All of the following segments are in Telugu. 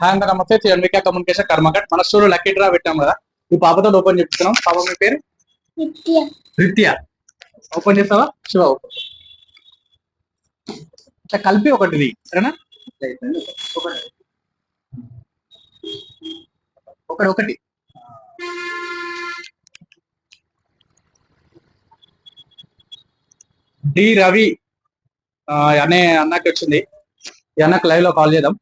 హాయ్ అంతా నమస్తే, ఎంబీకే కమ్యూనికేషన్ కర్మకట్. మన స్టోర్ లక్కీ డ్రా పెట్టాం కదా, ఈ పాపతో ఓపెన్ చేస్తున్నాం. పాప మీ పేరు రిత్య. ఓపెన్ చేస్తావా? శివ ఓపెన్. కలిపి ఒకటిది సరేనా? ఒకటి ఒకటి డి రవి అనే అన్నకి వచ్చింది. ఈ అన్నకు లైవ్ లో కాల్ చేద్దాం.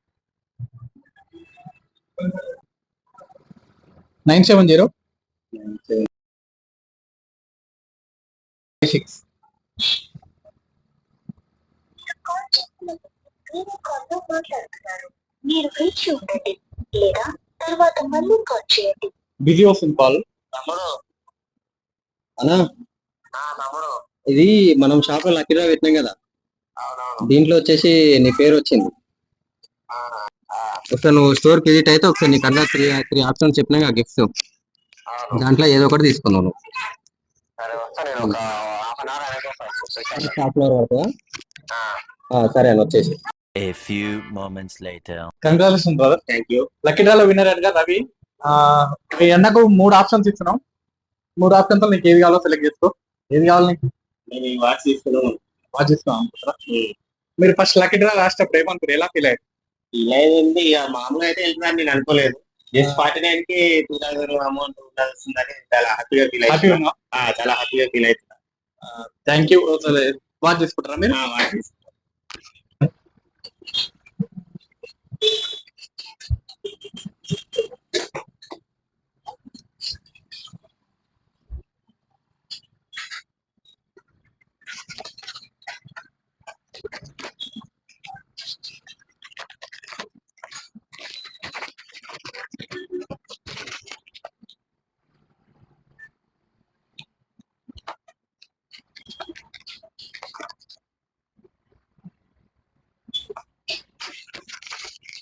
970 బిజీ వస్తుంది కాల్. అన్నా ఇది మనం షాప్ లో లక్కీ డ్రా పెట్టినాం కదా, దీంట్లో వచ్చేసి నీ పేరు వచ్చింది. ఒకసారి నువ్వు స్టోర్ విజిట్ అయితే ఒకసారి నీకు అలా త్రీ ఆప్షన్స్ చెప్పినా గిఫ్ట్స్, దాంట్లో ఏదో ఒకటి తీసుకున్నావు నువ్వు. సరే అని వచ్చేసి. A few moments later. Congratulation brother. Thank you. Lucky డ్రాలో విన్నర్ అడిగా రవి. ఈ అన్నకు 3 ఆప్షన్స్ ఇస్తున్నాం. 3 ఆప్షన్స్ నీకు ఏది కావాలో సెలెక్ట్ చేసుకో. ఏది కావాలి నీకు? వాచ్ తీసుకున్నాను. వాచ్ ఇస్తున్నాం అనుకుంటారా? మీరు ఫస్ట్ లక్కీ డ్రా రాసేటప్పుడు ఏమనుకున్నారు? ఎలా ఫీల్ అయ్యారు? ఇలా ఏంది ఇక మామూలుగా అయితే వెళ్తుందని నేను అనుకోలేదు. జస్ట్ 49 కి 2000 అమౌంట్ వస్తుందని చాలా హ్యాపీగా ఫీల్ హ్యాపీ అవుతున్నా. చాలా హ్యాపీగా ఫీల్ అవుతున్నా. Thank you. వాచ్ తీసుకుంటారా మీరు? వాచ్ తీసుకున్నాను.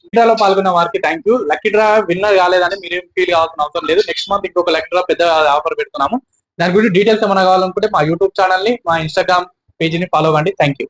లక్కీ డ్రాలో పాల్గొన్న వారికి thank you. Lucky draw winner కాలేదని మీరేం ఫీల్ కావాల్సిన అవసరం లేదు. నెక్స్ట్ మంత్ ఇంకొక లక్కీ డ్రా పెద్ద ఆఫర్ పెడుతున్నాము. దాని గురించి డీటెయిల్స్ ఏమైనా కావాలనుకుంటే మా యూట్యూబ్ ఛానల్ ని, మా ఇన్స్టాగ్రామ్ పేజీని ఫాలో అవ్వండి. Thank you.